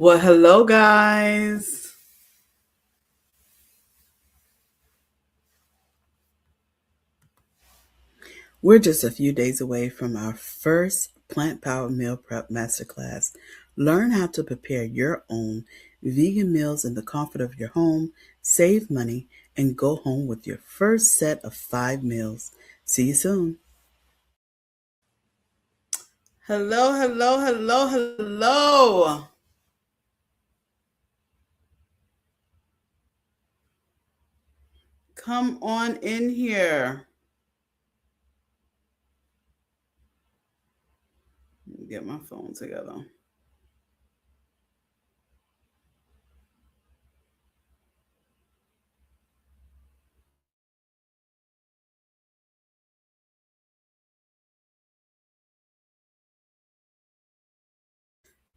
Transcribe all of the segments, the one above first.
Well, hello, guys. We're just a few days away from our first plant powered meal prep masterclass. Learn how to prepare your own vegan meals in the comfort of your home, save money, and go home with your first set of 5 meals. See you soon. Hello, hello, hello, hello. Come on in here. Let me get my phone together.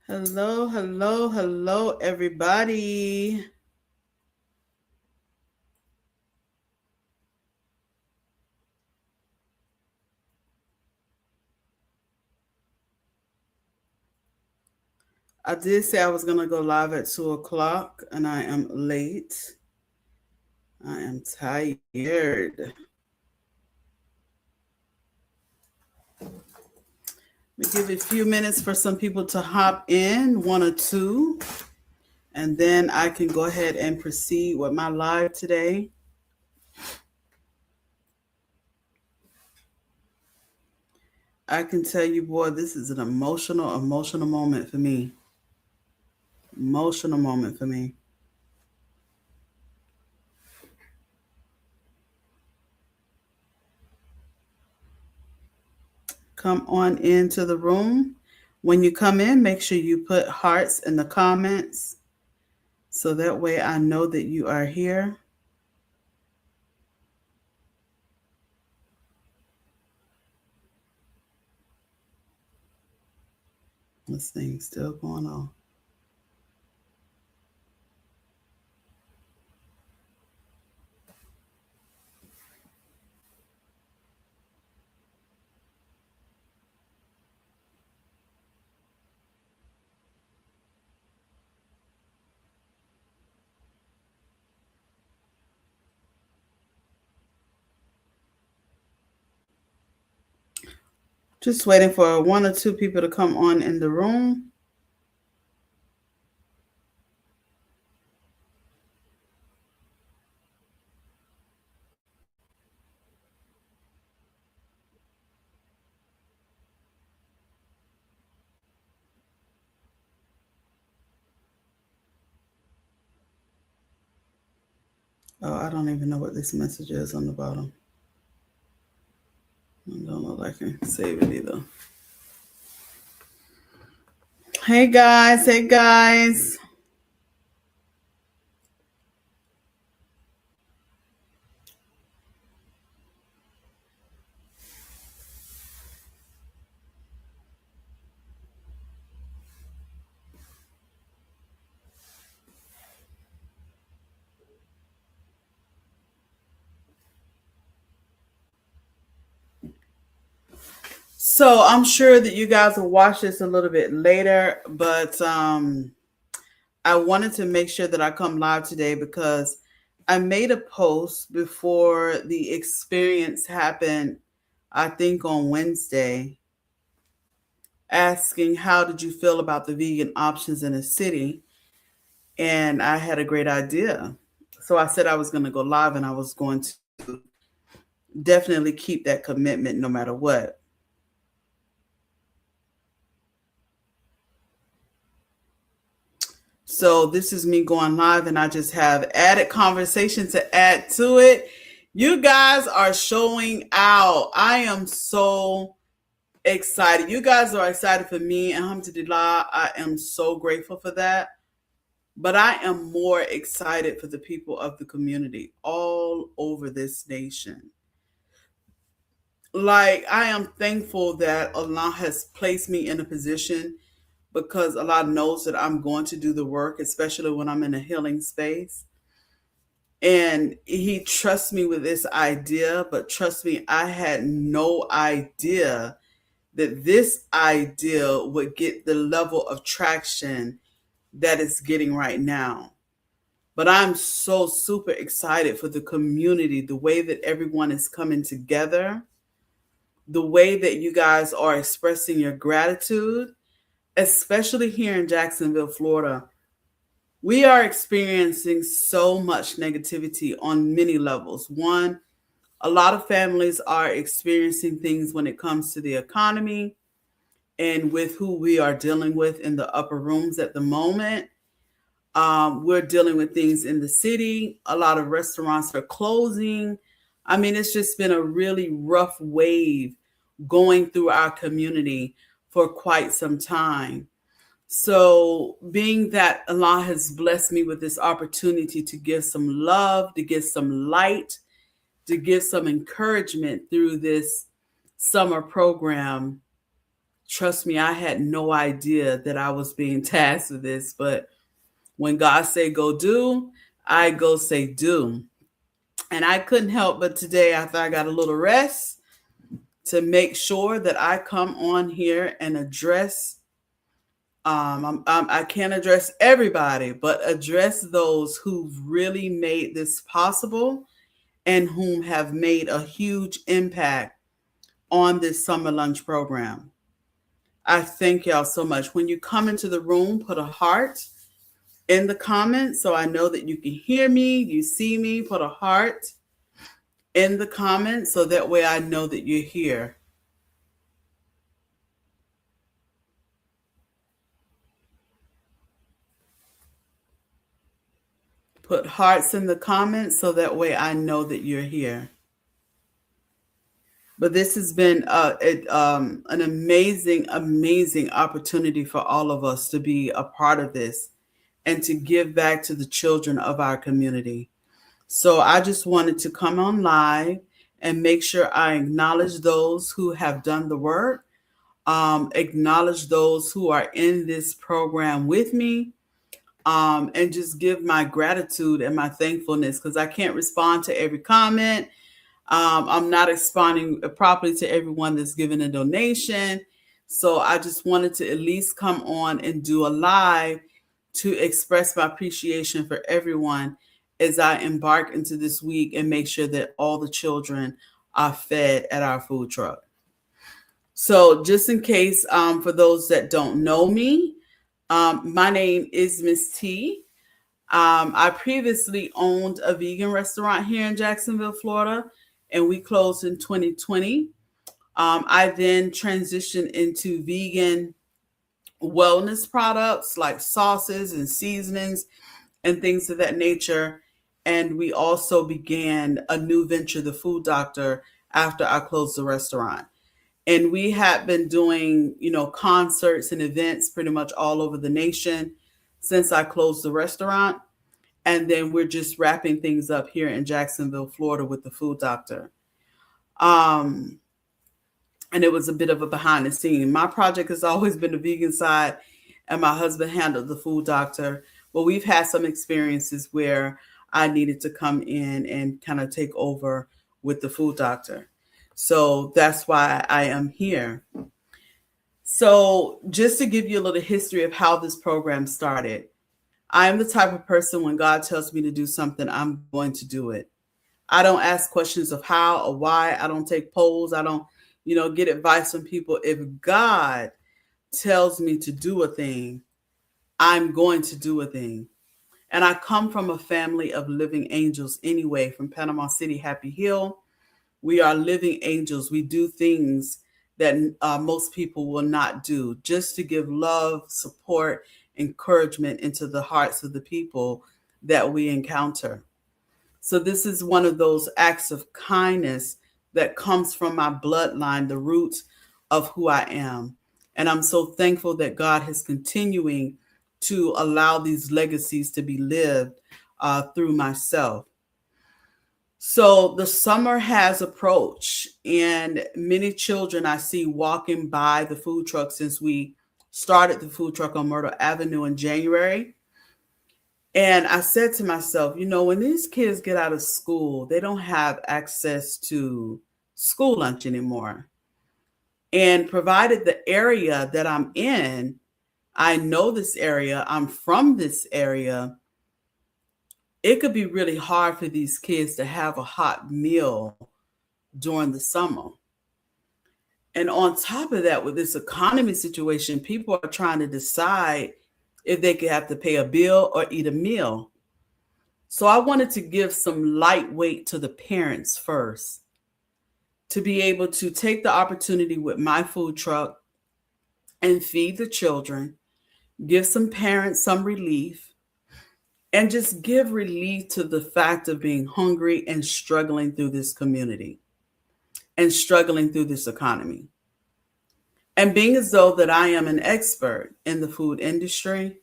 Hello, hello, hello, everybody. I did say I was going to go live at 2 o'clock, and I am late. I am tired. We give it a few minutes for some people to hop in, one or two, and then I can go ahead and proceed with my live today. I can tell you, boy, this is an emotional moment for me. Emotional moment for me. Come on into the room. When you come in, make sure you put hearts in the comments so that way I know that you are here. This thing's still going on. Just waiting for one or two people to come on in the room. Oh, I don't even know what this message is on the bottom. I don't know if I can save it either. Hey guys, hey guys. So I'm sure that you guys will watch this a little bit later, but I wanted to make sure that I come live today because I made a post before the experience happened, I think on Wednesday, asking how did you feel about the vegan options in the city? And I had a great idea. So I said I was going to go live and I was going to definitely keep that commitment no matter what. So this is me going live and I just have added conversation to add to it. You guys are showing out. I am so excited. You guys are excited for me. Alhamdulillah, I am so grateful for that. But I am more excited for the people of the community all over this nation. Like, I am thankful that Allah has placed me in a position because Allah knows that I'm going to do the work, especially when I'm in a healing space. And He trusts me with this idea, but trust me, I had no idea that this idea would get the level of traction that it's getting right now. But I'm so super excited for the community, the way that everyone is coming together, the way that you guys are expressing your gratitude, especially here in Jacksonville, Florida. We are experiencing so much negativity on many levels. One, a lot of families are experiencing things when it comes to the economy and with who we are dealing with in the upper rooms at the moment. We're dealing with things in the city. A lot of restaurants are closing. I mean, it's just been a really rough wave going through our community for quite some time. So, being that Allah has blessed me with this opportunity to give some love, to give some light, to give some encouragement through this summer program, trust me, I had no idea that I was being tasked with this, but when God say go do, I go say do. And I couldn't help but today, after I got a little rest, to make sure that I come on here and address. I can't address everybody, but address those who've really made this possible and whom have made a huge impact on this summer lunch program. I thank y'all so much. When you come into the room, put a heart in the comments so I know that you can hear me, you see me. Put a heart in the comments so that way I know that you're here. Put hearts in the comments so that way I know that you're here. But this has been an amazing, amazing opportunity for all of us to be a part of this and to give back to the children of our community. So I just wanted to come on live and make sure I acknowledge those who have done the work, acknowledge those who are in this program with me, and just give my gratitude and my thankfulness because I can't respond to every comment. I'm not responding properly to everyone that's given a donation. So I just wanted to at least come on and do a live to express my appreciation for everyone as I embark into this week and make sure that all the children are fed at our food truck. So just in case, for those that don't know me, my name is Miss T. I previously owned a vegan restaurant here in Jacksonville, Florida, and we closed in 2020. I then transitioned into vegan wellness products like sauces and seasonings and things of that nature. And we also began a new venture, The Food Doctor, after I closed the restaurant. And we had been doing, concerts and events pretty much all over the nation since I closed the restaurant. And then we're just wrapping things up here in Jacksonville, Florida with The Food Doctor. And it was a bit of a behind the scene. My project has always been the vegan side, and my husband handled The Food Doctor. But we've had some experiences where I needed to come in and kind of take over with The Food Doctor. So that's why I am here. So just to give you a little history of how this program started, I am the type of person when God tells me to do something, I'm going to do it. I don't ask questions of how or why. I don't take polls. I don't, get advice from people. If God tells me to do a thing, I'm going to do a thing. And I come from a family of living angels anyway, from Panama City, Happy Hill. We are living angels. We do things that most people will not do, just to give love, support, encouragement into the hearts of the people that we encounter. So this is one of those acts of kindness that comes from my bloodline, the roots of who I am. And I'm so thankful that God is continuing to allow these legacies to be lived through myself. So the summer has approached, and many children I see walking by the food truck since we started the food truck on Myrtle Avenue in January. And I said to myself, when these kids get out of school, they don't have access to school lunch anymore. And provided the area that I'm in I know this area, I'm from this area. It could be really hard for these kids to have a hot meal during the summer. And on top of that, with this economy situation, people are trying to decide if they could have to pay a bill or eat a meal. So I wanted to give some lightweight to the parents first, to be able to take the opportunity with my food truck and feed the children, give some parents some relief, and just give relief to the fact of being hungry and struggling through this community and struggling through this economy. And being as though that I am an expert in the food industry,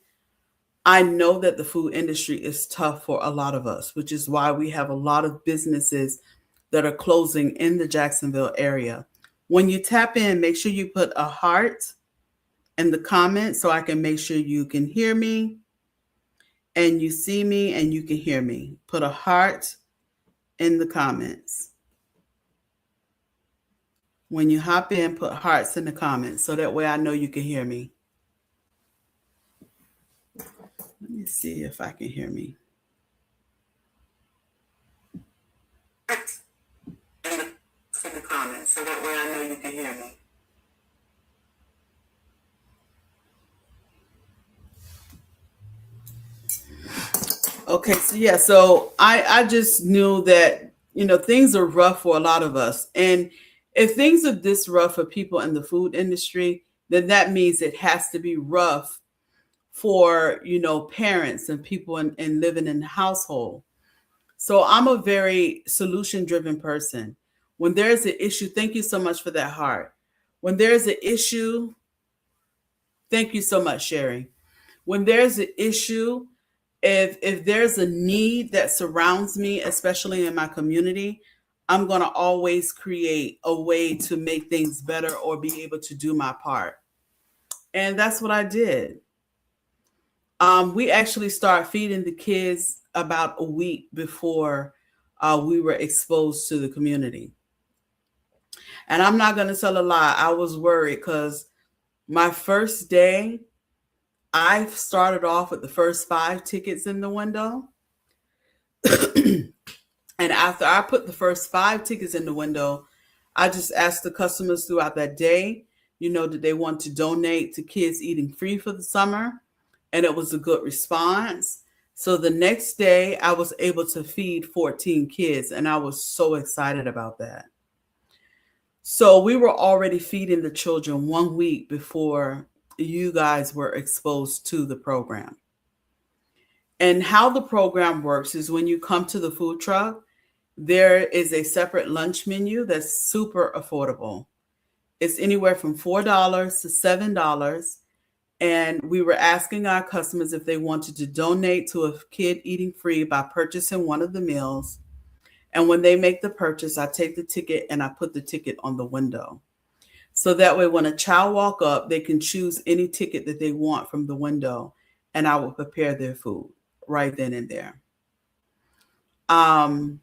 I know that the food industry is tough for a lot of us, which is why we have a lot of businesses that are closing in the Jacksonville area. When you tap in, make sure you put a heart in the comments so I can make sure you can hear me and you see me and you can hear me. Put a heart in the comments. When you hop in, put hearts in the comments so that way I know you can hear me. Let me see if I can hear me. In the comments so that way I know you can hear me. Okay, so I just knew that, things are rough for a lot of us. And if things are this rough for people in the food industry, then that means it has to be rough for, parents and people in living in the household. So I'm a very solution driven person. When there's an issue, thank you so much for that heart. When there's an issue, thank you so much, Sherry. When there's an issue, if there's a need that surrounds me, especially in my community, I'm going to always create a way to make things better or be able to do my part. And that's what I did. We actually started feeding the kids about a week before we were exposed to the community. And I'm not going to tell a lie. I was worried because my first day, I started off with the first 5 tickets in the window. And after I put the first 5 tickets in the window, I just asked the customers throughout that day, did they want to donate to kids eating free for the summer? And it was a good response. So the next day I was able to feed 14 kids and I was so excited about that. So we were already feeding the children 1 week before you guys were exposed to the program. And how the program works is when you come to the food truck, there is a separate lunch menu that's super affordable. It's anywhere from $4 to $7. And we were asking our customers if they wanted to donate to a kid eating free by purchasing one of the meals. And when they make the purchase, I take the ticket and I put the ticket on the window. So that way, when a child walk up, they can choose any ticket that they want from the window and I will prepare their food right then and there. And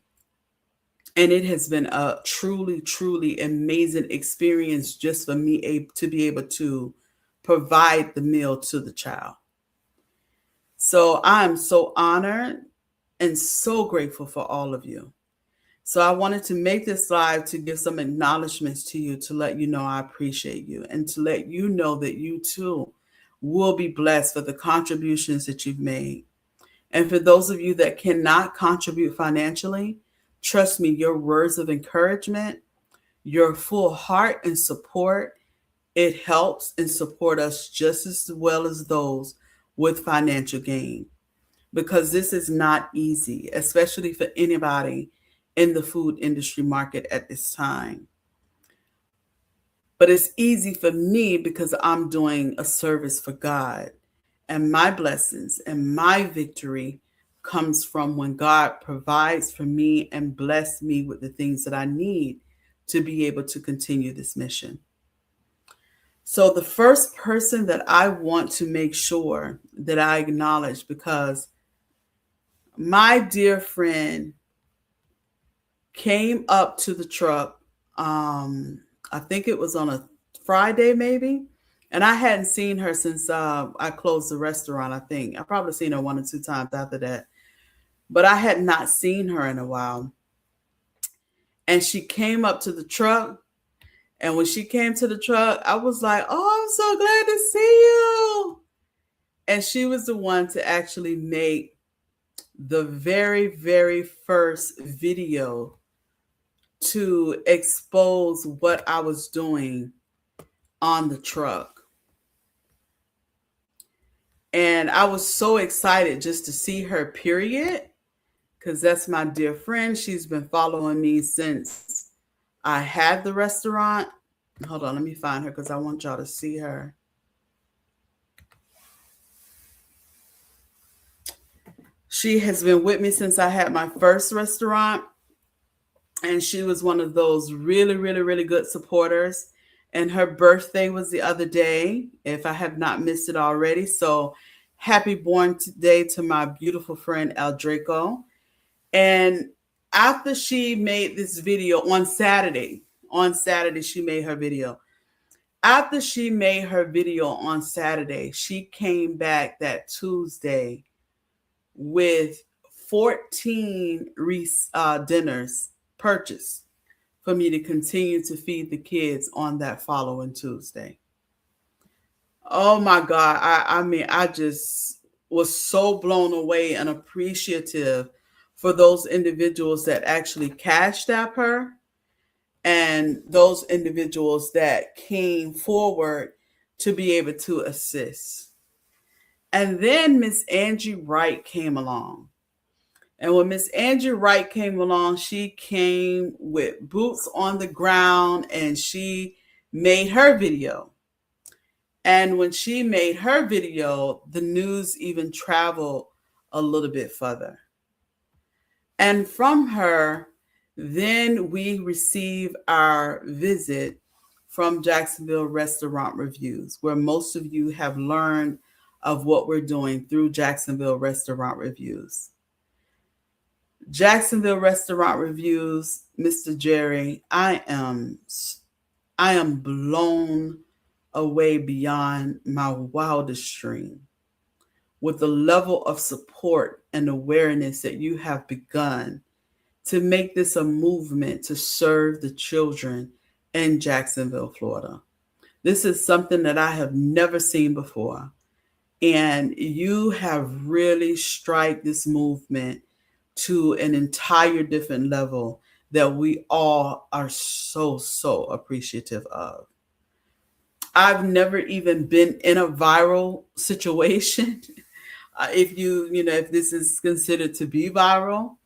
it has been a truly, truly amazing experience just for me to be able to provide the meal to the child. So I'm so honored and so grateful for all of you. So I wanted to make this live to give some acknowledgments to you, to let you know I appreciate you and to let you know that you too will be blessed for the contributions that you've made. And for those of you that cannot contribute financially, trust me, your words of encouragement, your full heart and support, it helps and support us just as well as those with financial gain. Because this is not easy, especially for anybody in the food industry market at this time. But it's easy for me because I'm doing a service for God. And my blessings and my victory comes from when God provides for me and bless me with the things that I need to be able to continue this mission. So the first person that I want to make sure that I acknowledge, because my dear friend came up to the truck, I think it was on a Friday maybe, And I hadn't seen her since I closed the restaurant, I think. I probably seen her 1 or 2 times after that. But I had not seen her in a while. And she came up to the truck. And when she came to the truck, I was like, oh, I'm so glad to see you. And she was the one to actually make the very, very first video to expose what I was doing on the truck. And I was so excited just to see her, period, because that's my dear friend. She's been following me since I had the restaurant. Hold on, let me find her because I want y'all to see her. She has been with me since I had my first restaurant. And she was one of those really, really, really good supporters. And her birthday was the other day, if I have not missed it already. So happy born day to my beautiful friend El Draco. And after she made this video on Saturday, she made her video. After she made her video on Saturday, she came back that Tuesday with 14 dinners purchased for me to continue to feed the kids on that following Tuesday. Oh my God. I mean, I just was so blown away and appreciative for those individuals that actually cashed app her and those individuals that came forward to be able to assist. And then Miss Angie Wright came along. And when Miss Angie Wright came along, she came with boots on the ground and she made her video. And when she made her video, the news even traveled a little bit further. And from her, then we receive our visit from Jacksonville Restaurant Reviews, where most of you have learned of what we're doing through Jacksonville Restaurant Reviews. Jacksonville Restaurant Reviews, Mr. Jerry, I am blown away beyond my wildest dream with the level of support and awareness that you have begun to make this a movement to serve the children in Jacksonville, Florida. This is something that I have never seen before. And you have really struck this movement to an entire different level that we all are so, so appreciative of. I've never even been in a viral situation. If this is considered to be viral.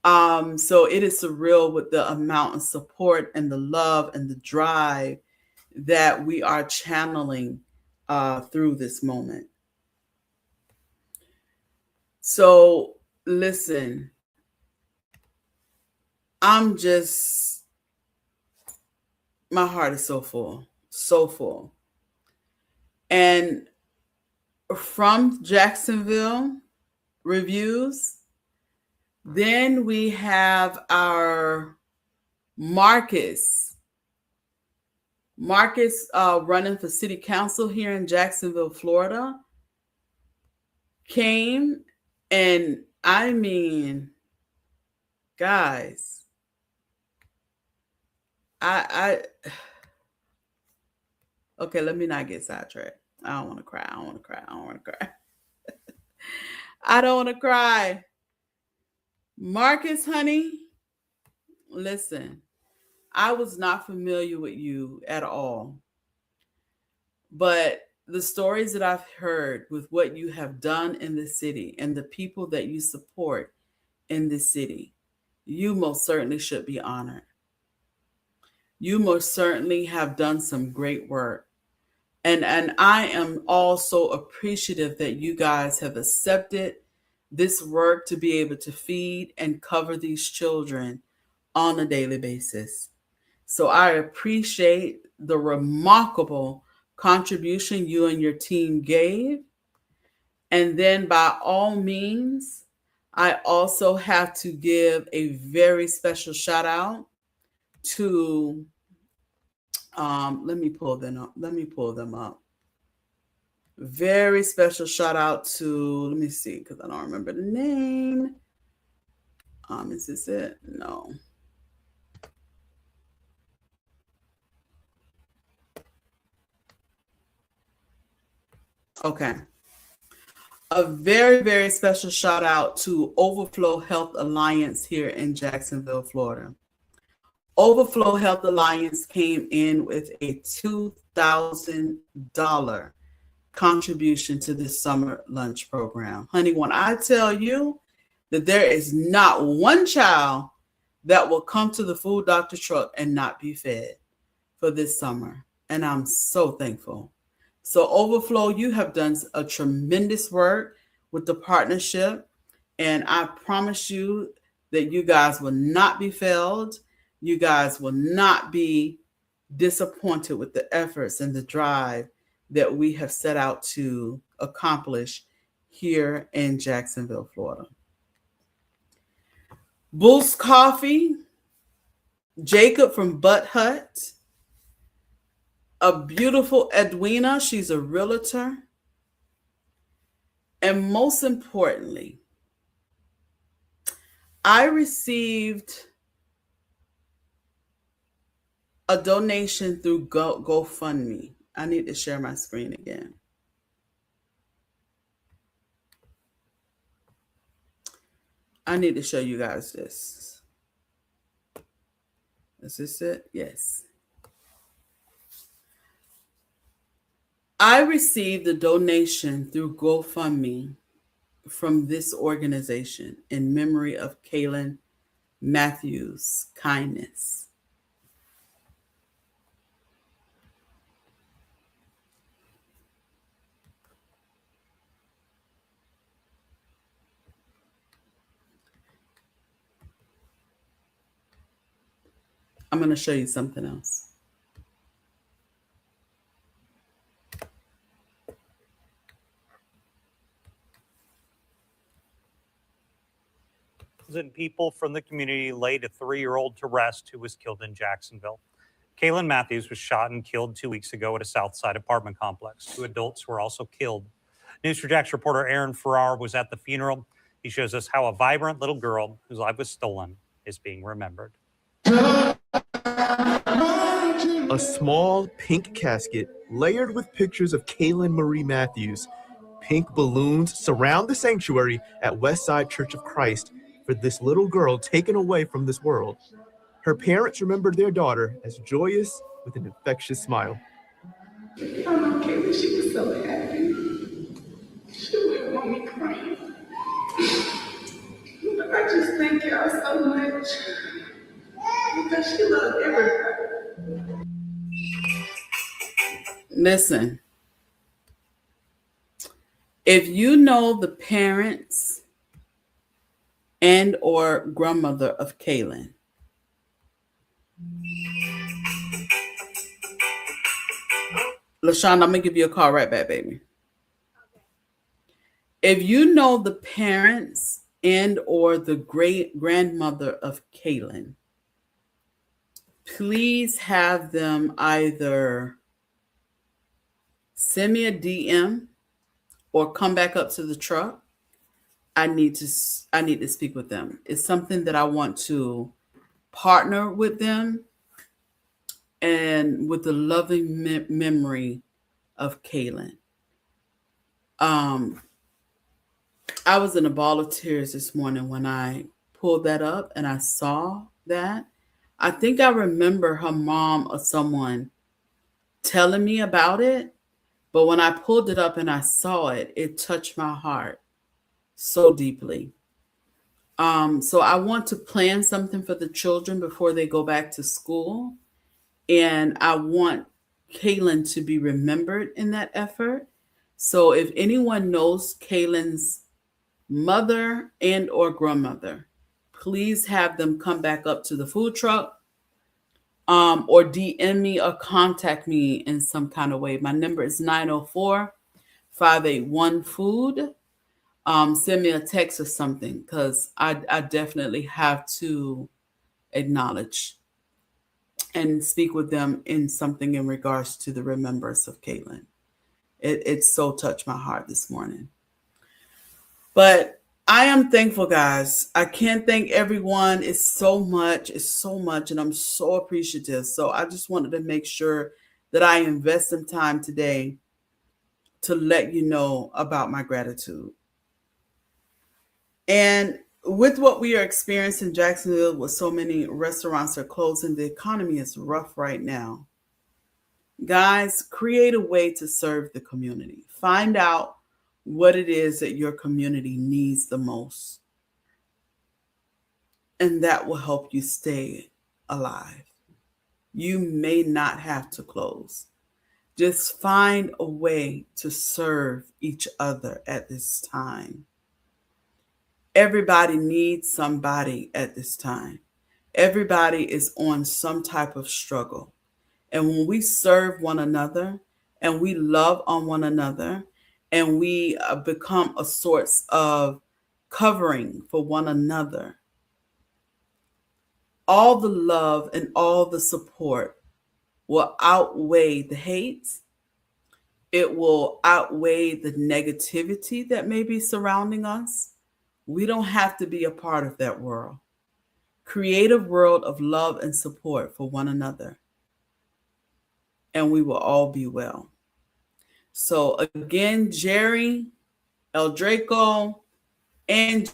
So it is surreal with the amount of support and the love and the drive that we are channeling through this moment. So listen, my heart is so full, so full. And from Jacksonville Reviews, then we have our Marcus running for city council here in Jacksonville, Florida, came. And I mean, guys, okay, let me not get sidetracked. I don't want to cry. I don't want to cry. Marcus, honey, listen, I was not familiar with you at all. But the stories that I've heard with what you have done in the city and the people that you support in the city, you most certainly should be honored. You most certainly have done some great work. And I am also appreciative that you guys have accepted this work to be able to feed and cover these children on a daily basis. So I appreciate the remarkable contribution you and your team gave. And then by all means, I also have to give a very special shout out to let me pull them up. Very special shout out to, let me see, because I don't remember the name. Is this it? No. Okay. A very, very special shout out to Overflow Health Alliance here in Jacksonville, Florida. Overflow Health Alliance came in with a $2,000 contribution to this summer lunch program. Honey, when I tell you that there is not one child that will come to the food doctor truck and not be fed for this summer, and I'm so thankful. So Overflow, you have done a tremendous work with the partnership, and I promise you that you guys will not be failed. You guys will not be disappointed with the efforts and the drive that we have set out to accomplish here in Jacksonville, Florida. Boost Coffee, Jacob from Butt Hut, a beautiful Edwina, she's a realtor. And most importantly, I received a donation through GoFundMe. I need to share my screen again. I need to show you guys this. Is this it? Yes. I received a donation through GoFundMe from this organization in memory of Kaylin Matthews' kindness. I'm going to show you something else. People from the community laid a 3-year-old to rest who was killed in Jacksonville. Kaylin Matthews was shot and killed 2 weeks ago at a Southside apartment complex. 2 adults were also killed. News4Jax reporter Aaron Farrar was at the funeral. He shows us how a vibrant little girl whose life was stolen is being remembered. A small pink casket layered with pictures of Kaylin Marie Matthews. Pink balloons surround the sanctuary at Westside Church of Christ for this little girl taken away from this world. Her parents remembered their daughter as joyous with an infectious smile. I know Kaylin, she was so happy. She wouldn't want me crying. But I just thank y'all so much because she loved everybody. Listen, if you know the parents and or grandmother of Kaylin, LaShawn, I'm gonna give you a call right back, baby. If you know the parents and or the great grandmother of Kaylin, please have them either send me a DM or come back up to the truck. I need to speak with them. It's something that I want to partner with them and with the loving memory of Kaylin. I was in a ball of tears this morning when I pulled that up and I saw that. I think I remember her mom or someone telling me about it, but when I pulled it up and I saw it, it touched my heart so deeply. So I want to plan something for the children before they go back to school. And I want Kaylin to be remembered in that effort. So if anyone knows Kaylin's mother and or grandmother, please have them come back up to the food truck or DM me or contact me in some kind of way. My number is 904-581-FOOD. Send me a text or something because I definitely have to acknowledge and speak with them in something in regards to the remembrance of Kaylin. It so touched my heart this morning. But I am thankful, guys. I can't thank everyone. It's so much. It's so much. And I'm so appreciative. So I just wanted to make sure that I invest some time today to let you know about my gratitude. And with what we are experiencing in Jacksonville, with so many restaurants are closing, the economy is rough right now. Guys, create a way to serve the community. Find out what it is that your community needs the most. And that will help you stay alive. You may not have to close. Just find a way to serve each other at this time. Everybody needs somebody at this time. Everybody is on some type of struggle. And when we serve one another and we love on one another and we become a source of covering for one another, all the love and all the support will outweigh the hate. It will outweigh the negativity that may be surrounding us. We don't have to be a part of that world. Create a world of love and support for one another, and we will all be well. So again, Jerry, El Draco, and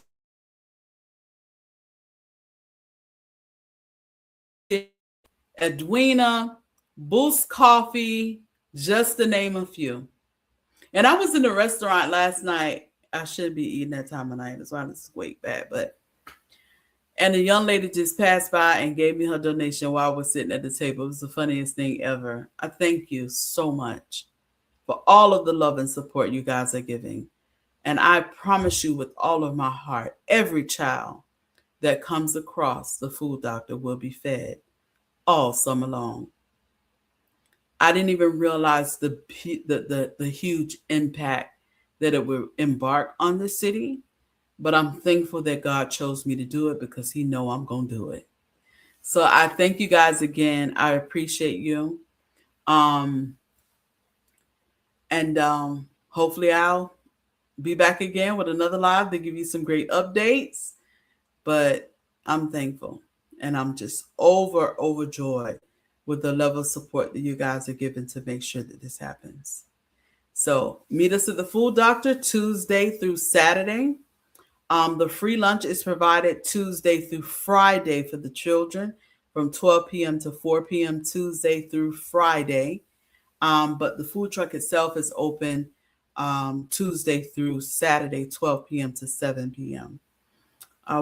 Edwina, Boost Coffee, just to name a few. And I was in the restaurant last night. I shouldn't be eating that time of night. That's why I just wake back. And the young lady just passed by and gave me her donation while I was sitting at the table. It was the funniest thing ever. I thank you so much for all of the love and support you guys are giving. And I promise you with all of my heart, every child that comes across the Food Doctor will be fed all summer long. I didn't even realize the huge impact that it would embark on the city, but I'm thankful that God chose me to do it because he know I'm going to do it. So I thank you guys again. I appreciate you. And hopefully I'll be back again with another live to give you some great updates. But I'm thankful and I'm just overjoyed with the level of support that you guys are giving to make sure that this happens. So meet us at the Food Doctor Tuesday through Saturday. The free lunch is provided Tuesday through Friday for the children from 12 p.m. to 4 p.m. Tuesday through Friday. But the food truck itself is open Tuesday through Saturday, 12 p.m. to 7 p.m.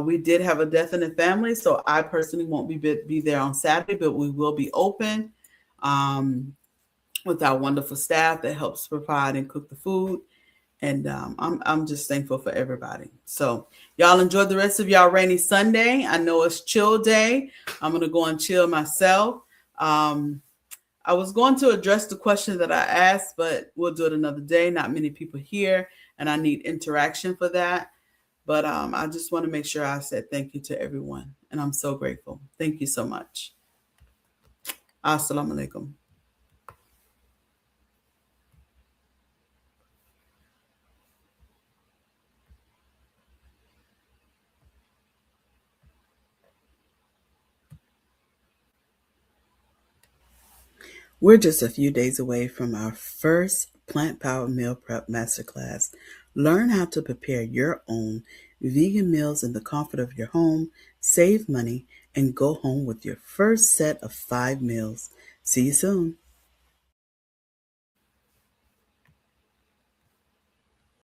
We did have a death in the family, so I personally won't be there on Saturday, but we will be open with our wonderful staff that helps provide and cook the food. And I'm just thankful for everybody. So y'all enjoy the rest of y'all rainy Sunday. I know it's chill day. I'm going to go and chill myself. I was going to address the question that I asked, but we'll do it another day. Not many people here, and I need interaction for that. But I just want to make sure I said thank you to everyone. And I'm so grateful. Thank you so much. Assalamu alaikum. We're just a few days away from our first plant-powered meal prep masterclass. Learn how to prepare your own vegan meals in the comfort of your home, save money, and go home with your first set of 5 meals. See you soon.